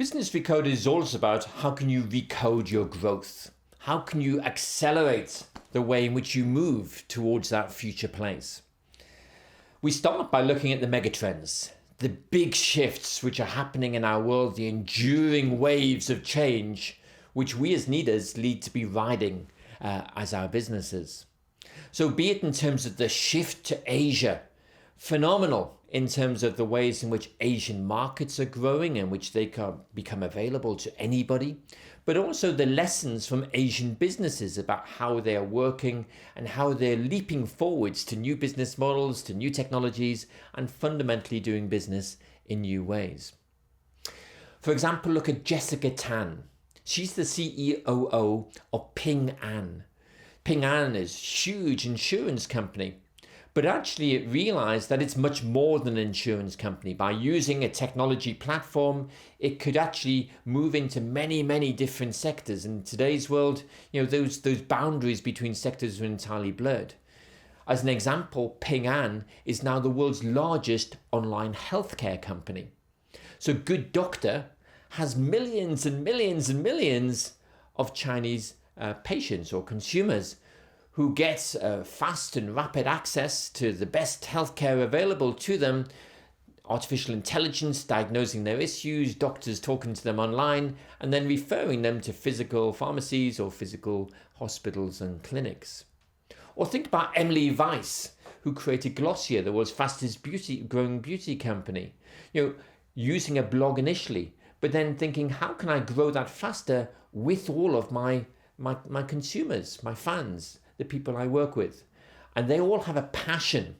Business Recode is also about how can you recode your growth? How can you accelerate the way in which you move towards that future place? We start by looking at the megatrends, the big shifts which are happening in our world, the enduring waves of change, which we as leaders need to be riding as our businesses. So be it in terms of the shift to Asia, phenomenal in terms of the ways in which Asian markets are growing and which they can become available to anybody, but also the lessons from Asian businesses about how they are working and how they're leaping forwards to new business models, to new technologies, and fundamentally doing business in new ways. For example, look at Jessica Tan. She's the CEO of Ping An. Ping An is a huge insurance company. But actually it realized that it's much more than an insurance company. By using a technology platform, it could actually move into many, many different sectors. In today's world, those boundaries between sectors are entirely blurred. As an example, Ping An is now the world's largest online healthcare company. So Good Doctor has millions and millions and millions of Chinese patients or consumers who get fast and rapid access to the best healthcare available to them, artificial intelligence diagnosing their issues, doctors talking to them online, and then referring them to physical pharmacies or physical hospitals and clinics. Or think about Emily Weiss, who created Glossier, the world's fastest growing beauty company. Using a blog initially, but then thinking, how can I grow that faster with all of my consumers, my fans, the people I work with? And they all have a passion,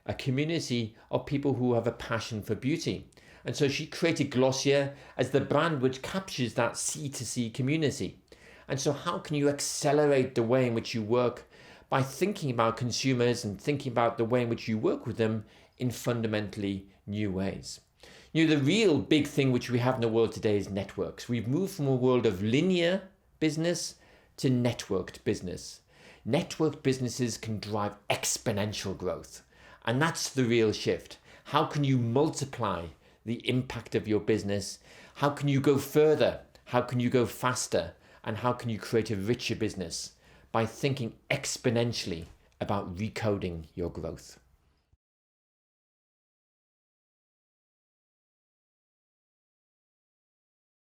a community of people who have a passion for beauty. And so she created Glossier as the brand which captures that C2C community. And so how can you accelerate the way in which you work by thinking about consumers and thinking about the way in which you work with them in fundamentally new ways? The real big thing which we have in the world today is networks. We've moved from a world of linear business to networked business. Networked businesses can drive exponential growth. And that's the real shift. How can you multiply the impact of your business? How can you go further? How can you go faster? And how can you create a richer business? By thinking exponentially about recoding your growth.